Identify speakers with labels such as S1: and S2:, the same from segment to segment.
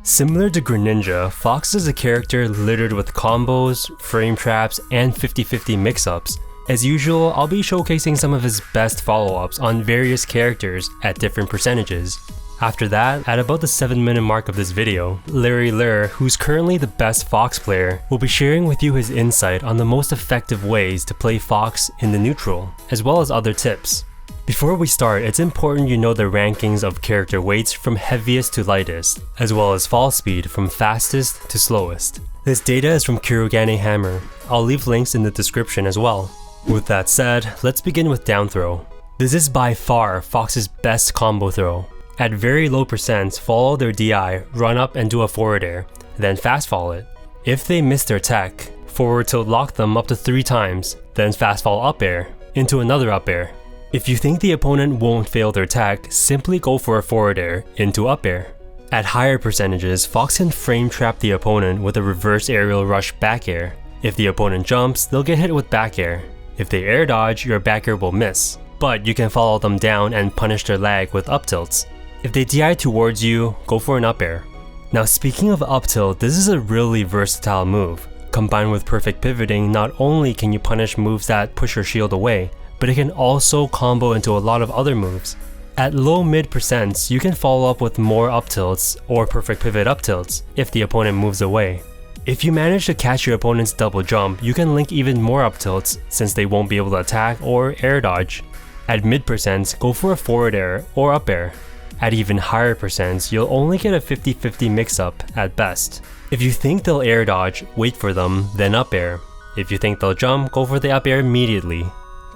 S1: Similar to Greninja, Fox is a character littered with combos, frame traps, and 50-50 mix-ups. As usual, I'll be showcasing some of his best follow-ups on various characters at different percentages. After that, at about the 7-minute mark of this video, Lurr, who's currently the best Fox player, will be sharing with you his insight on the most effective ways to play Fox in the neutral, as well as other tips. Before we start, it's important you know the rankings of character weights from heaviest to lightest, as well as fall speed from fastest to slowest. This data is from Kurogane Hammer. I'll leave links in the description as well. With that said, let's begin with down throw. This is by far Fox's best combo throw. At very low percents, follow their DI, run up and do a forward air, then fast fall it. If they miss their tech, forward tilt lock them up to 3 times, then fast fall up air, into another up air. If you think the opponent won't fail their tech, simply go for a forward air, into up air. At higher percentages, Fox can frame trap the opponent with a reverse aerial rush back air. If the opponent jumps, they'll get hit with back air. If they air dodge, your back air will miss, but you can follow them down and punish their lag with up tilts. If they DI towards you, go for an up air. Now speaking of up tilt, this is a really versatile move. Combined with perfect pivoting, not only can you punish moves that push your shield away, but it can also combo into a lot of other moves. At low mid percents, you can follow up with more up tilts or perfect pivot up tilts if the opponent moves away. If you manage to catch your opponent's double jump, you can link even more up tilts since they won't be able to attack or air dodge. At mid percents, go for a forward air or up air. At even higher percents, you'll only get a 50-50 mix-up at best. If you think they'll air dodge, wait for them, then up air. If you think they'll jump, go for the up air immediately.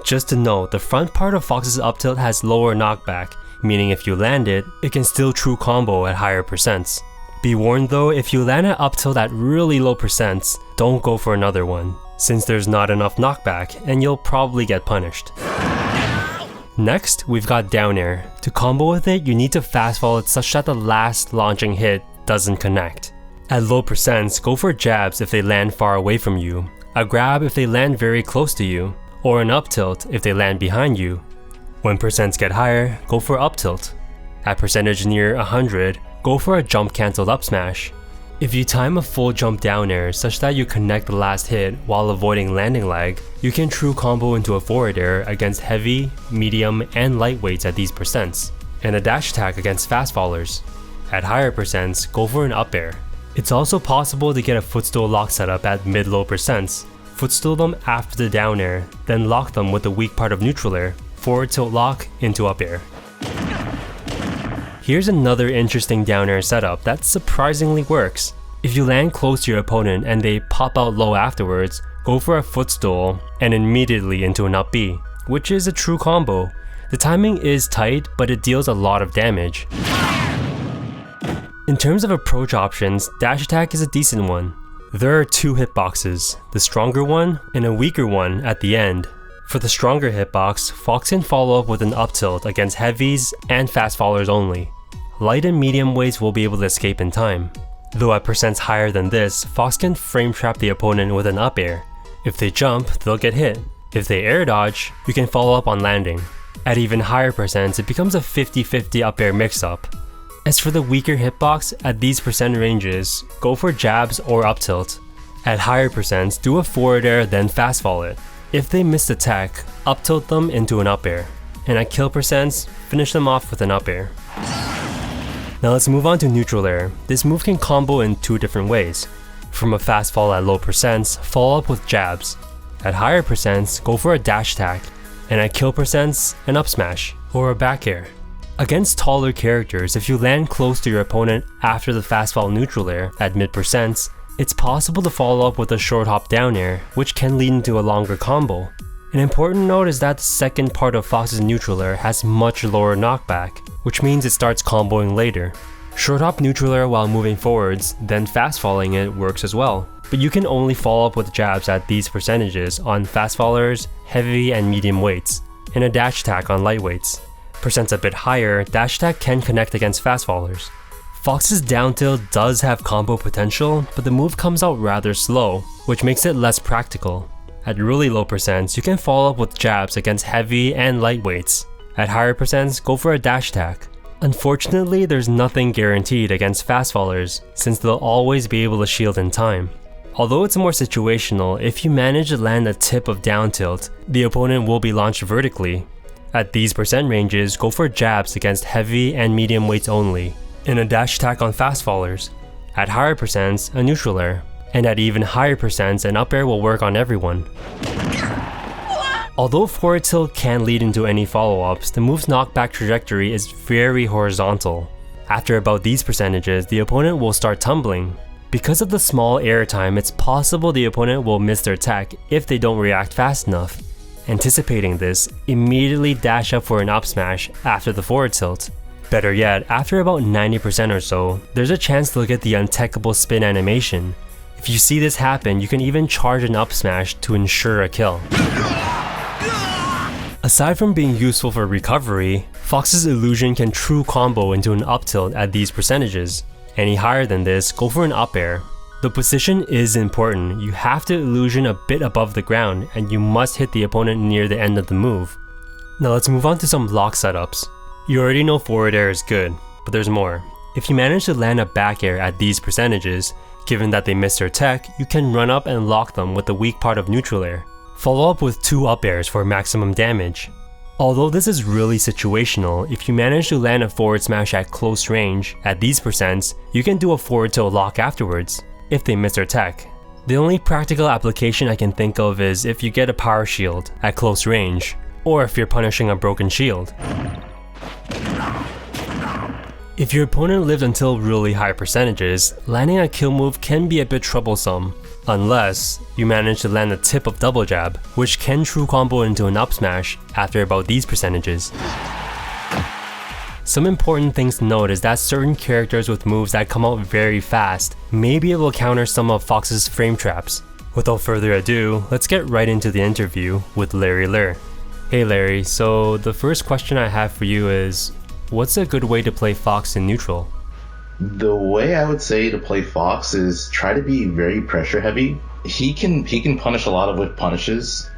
S1: Just to note, the front part of Fox's up tilt has lower knockback, meaning if you land it, it can still true combo at higher percents. Be warned though, if you land an up tilt at really low percents, don't go for another one, since there's not enough knockback and you'll probably get punished. Next, we've got down air. To combo with it, you need to fast fall it such that the last launching hit doesn't connect. At low percents, go for jabs if they land far away from you, a grab if they land very close to you, or an up tilt if they land behind you. When percents get higher, go for up tilt. At percentage near 100, go for a jump cancelled up smash. If you time a full jump down air such that you connect the last hit while avoiding landing lag, you can true combo into a forward air against heavy, medium, and lightweights at these percents, and a dash attack against fast fallers. At higher percents, go for an up air. It's also possible to get a footstool lock setup at mid-low percents. Footstool them after the down air, then lock them with the weak part of neutral air, forward tilt lock into up air. Here's another interesting down air setup that surprisingly works. If you land close to your opponent and they pop out low afterwards, go for a footstool and immediately into an up B, which is a true combo. The timing is tight, but it deals a lot of damage. In terms of approach options, dash attack is a decent one. There are 2 hitboxes, the stronger one and a weaker one at the end. For the stronger hitbox, Fox can follow up with an up tilt against heavies and fast fallers only. Light and medium weights will be able to escape in time. Though at percents higher than this, Fox can frame trap the opponent with an up air. If they jump, they'll get hit. If they air dodge, you can follow up on landing. At even higher percents, it becomes a 50-50 up air mix-up. As for the weaker hitbox, at these percent ranges, go for jabs or up tilt. At higher percents, do a forward air then fast fall it. If they miss the tech, up tilt them into an up air. And at kill percents, finish them off with an up air. Now let's move on to neutral air. This move can combo in 2 different ways. From a fast fall at low percents, follow up with jabs. At higher percents, go for a dash attack. And at kill percents, an up smash, or a back air. Against taller characters, if you land close to your opponent after the fast fall neutral air at mid percents, it's possible to follow up with a short hop down air, which can lead into a longer combo. An important note is that the second part of Fox's neutral air has much lower knockback, which means it starts comboing later. Short hop neutral air while moving forwards, then fast falling it works as well, but you can only follow up with jabs at these percentages on fast fallers, heavy and medium weights, and a dash attack on lightweights. Percents a bit higher, dash attack can connect against fast fallers. Fox's down tilt does have combo potential, but the move comes out rather slow, which makes it less practical. At really low percents, you can follow up with jabs against heavy and lightweights. At higher percents, go for a dash attack. Unfortunately, there's nothing guaranteed against fast fallers, since they'll always be able to shield in time. Although it's more situational, if you manage to land a tip of down tilt, the opponent will be launched vertically. At these percent ranges, go for jabs against heavy and medium weights only, and a dash attack on fast fallers. At higher percents, a neutral air, and at even higher percents, an up air will work on everyone. Although forward tilt can lead into any follow-ups, the move's knockback trajectory is very horizontal. After about these percentages, the opponent will start tumbling. Because of the small air time, it's possible the opponent will miss their tech if they don't react fast enough. Anticipating this, immediately dash up for an up smash after the forward tilt. Better yet, after about 90% or so, there's a chance they'll get the untechable spin animation. If you see this happen, you can even charge an up smash to ensure a kill. Aside from being useful for recovery, Fox's illusion can true combo into an up tilt at these percentages. Any higher than this, go for an up air. The position is important. You have to illusion a bit above the ground, and you must hit the opponent near the end of the move. Now let's move on to some lock setups. You already know forward air is good, but there's more. If you manage to land a back air at these percentages, given that they miss their tech, you can run up and lock them with the weak part of neutral air. Follow up with 2 up airs for maximum damage. Although this is really situational, if you manage to land a forward smash at close range, at these percents, you can do a forward tilt lock afterwards, if they miss their tech. The only practical application I can think of is if you get a power shield at close range, or if you're punishing a broken shield. If your opponent lived until really high percentages, landing a kill move can be a bit troublesome, unless you manage to land the tip of double jab, which can true combo into an up smash after about these percentages. Some important things to note is that certain characters with moves that come out very fast may be able to counter some of Fox's frame traps. Without further ado, let's get right into the interview with Lurr. Hey Larry, so the first question I have for you is, what's a good way to play Fox in neutral?
S2: The way I would say to play Fox is try to be very pressure heavy. He can punish a lot of whiff punishes.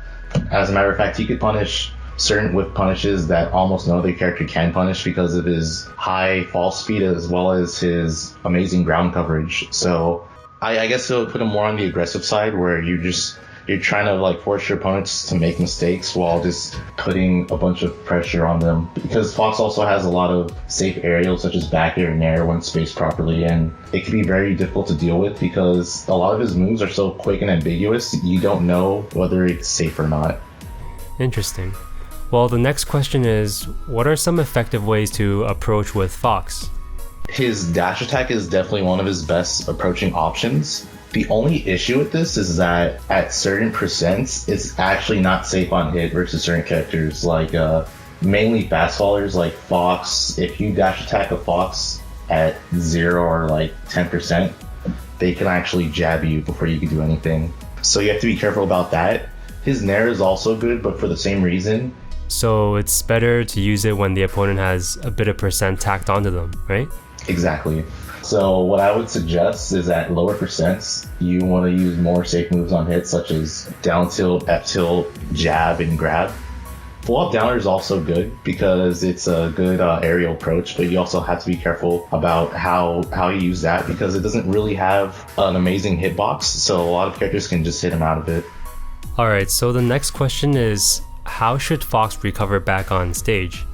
S2: As a matter of fact, he could punish certain whiff punishes that almost no other character can punish because of his high fall speed as well as his amazing ground coverage. So I guess it would put him more on the aggressive side where you're trying to like force your opponents to make mistakes while just putting a bunch of pressure on them. Because Fox also has a lot of safe aerials such as back air and air when spaced properly, and it can be very difficult to deal with because a lot of his moves are so quick and ambiguous, you don't know whether it's safe or not.
S1: Interesting. Well, the next question is, what are some effective ways to approach with Fox?
S2: His dash attack is definitely one of his best approaching options. The only issue with this is that at certain percents, it's actually not safe on hit versus certain characters, like mainly fast fallers like Fox. If you dash attack a Fox at 0 or like 10%, they can actually jab you before you can do anything. So you have to be careful about that. His Nair is also good, but for the same reason.
S1: So it's better to use it when the opponent has a bit of percent tacked onto them, right?
S2: Exactly. So what I would suggest is at lower percents, you want to use more safe moves on hits such as down tilt, F tilt, jab, and grab. Full up downer is also good because it's a good aerial approach, but you also have to be careful about how you use that because it doesn't really have an amazing hitbox, so a lot of characters can just hit him out of it.
S1: Alright, so the next question is, how should Fox recover back on stage?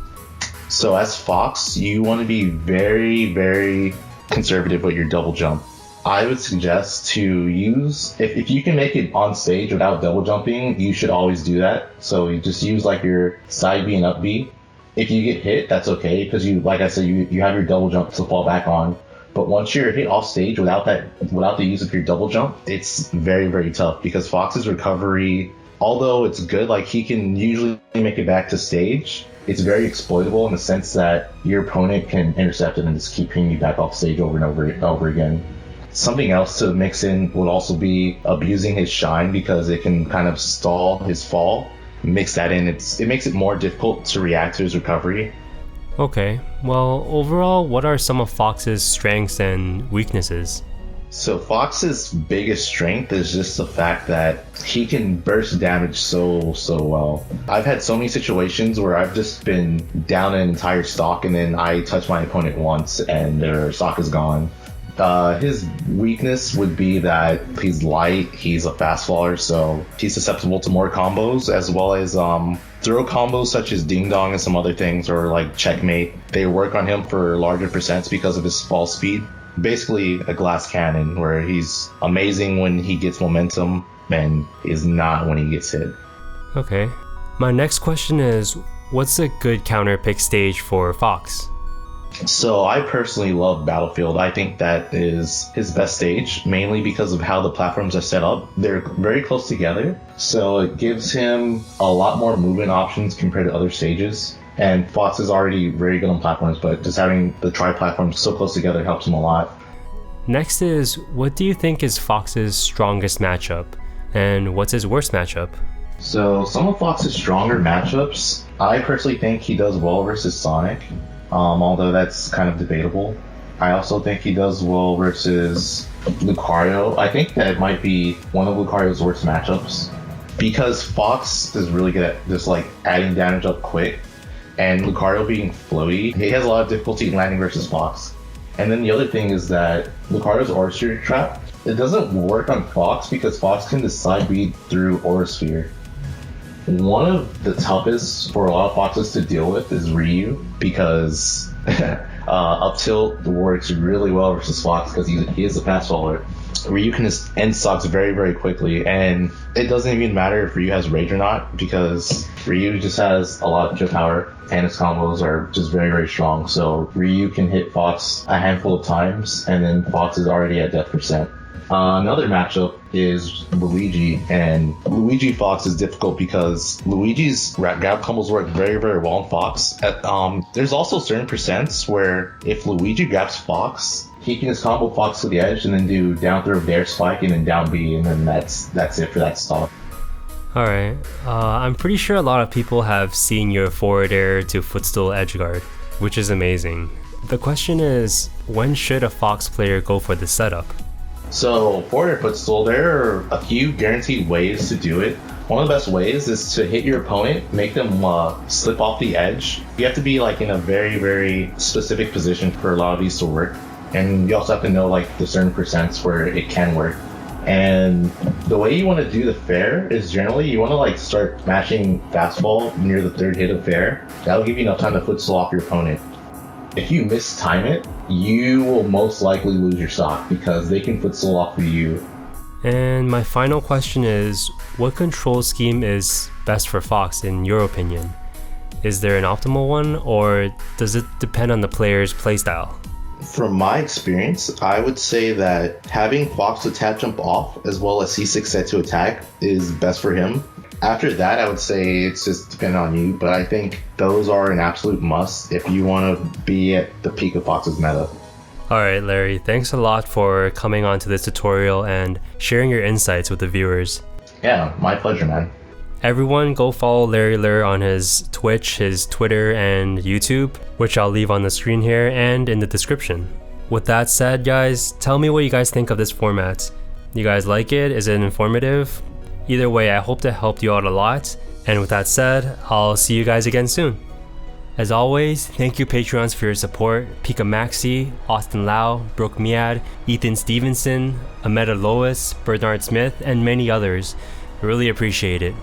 S2: So as Fox, you want to be very, very conservative with your double jump. I would suggest to use, if you can make it on stage without double jumping, you should always do that. So you just use like your side B and up B. If you get hit, that's okay because you, like I said, you have your double jump to fall back on. But once you're hit off stage without the use of your double jump, it's very, very tough because Fox's recovery, although it's good, like he can usually make it back to stage, it's very exploitable in the sense that your opponent can intercept it and just keep pinging you back off stage over and over again. Something else to mix in would also be abusing his shine because it can kind of stall his fall. Mix that in, it makes it more difficult to react to his recovery.
S1: Okay, well overall, what are some of Fox's strengths and weaknesses?
S2: So Fox's biggest strength is just the fact that he can burst damage so well. I've had so many situations where I've just been down an entire stock and then I touch my opponent once and their stock is gone. His weakness would be that he's light, he's a fast faller, so he's susceptible to more combos, as well as throw combos such as Ding Dong and some other things, or like Checkmate. They work on him for larger percents because of his fall speed. Basically a glass cannon, where he's amazing when he gets momentum and is not when he gets hit.
S1: Okay. My next question is, what's a good counter pick stage for Fox?
S2: So I personally love Battlefield. I think that is his best stage, mainly because of how the platforms are set up. They're very close together, so it gives him a lot more movement options compared to other stages. And Fox is already very good on platforms, but just having the tri-platforms so close together helps him a lot.
S1: Next is, what do you think is Fox's strongest matchup? And what's his worst matchup?
S2: So some of Fox's stronger matchups, I personally think he does well versus Sonic. Although that's kind of debatable. I also think he does well versus Lucario. I think that it might be one of Lucario's worst matchups, because Fox is really good at just like adding damage up quick, and Lucario being floaty, he has a lot of difficulty landing versus Fox. And then the other thing is that Lucario's Aura Sphere trap, it doesn't work on Fox because Fox can just side beat through Aura Sphere. One of the toughest for a lot of Foxes to deal with is Ryu, because up tilt works really well versus Fox because he is a fast faller. Ryu can just end stocks very quickly, and it doesn't even matter if Ryu has Rage or not, because Ryu just has a lot of kill power and his combos are just very strong. So Ryu can hit Fox a handful of times and then Fox is already at death percent. Another matchup is Luigi, and Luigi Fox is difficult because Luigi's grab combos work very well on Fox. There's also certain percents where if Luigi grabs Fox, he can just combo Fox to the edge and then do down throw Dare Spike and then down B, and then that's it for that stock.
S1: Alright, I'm pretty sure a lot of people have seen your forward air to footstool edgeguard, which is amazing. The question is, when should a Fox player go for this setup?
S2: So for your footstool, there are a few guaranteed ways to do it. One of the best ways is to hit your opponent, make them slip off the edge. You have to be like in a very specific position for a lot of these to work. And you also have to know like the certain percents where it can work. And the way you want to do the fair is generally you want to like start mashing fastball near the third hit of fair. That'll give you enough time to footstool off your opponent. If you mistime it, you will most likely lose your stock because they can footstool off of you.
S1: And my final question is, what control scheme is best for Fox in your opinion? Is there an optimal one, or does it depend on the player's playstyle?
S2: From my experience, I would say that having Fox attack jump off as well as C6 set to attack is best for him. After that, I would say it's just dependent on you, but I think those are an absolute must if you want to be at the peak of Fox's meta.
S1: Alright Larry, thanks a lot for coming on to this tutorial and sharing your insights with the viewers.
S2: Yeah, my pleasure, man.
S1: Everyone go follow Larry Lurr on his Twitch, his Twitter, and YouTube, which I'll leave on the screen here and in the description. With that said, guys, tell me what you guys think of this format. You guys like it? Is it informative? Either way, I hope that helped you out a lot. And with that said, I'll see you guys again soon. As always, thank you Patreons for your support. Pika Maxi, Austin Lau, Brooke Miad, Ethan Stevenson, Ameta Lois, Bernard Smith, and many others. Really appreciate it.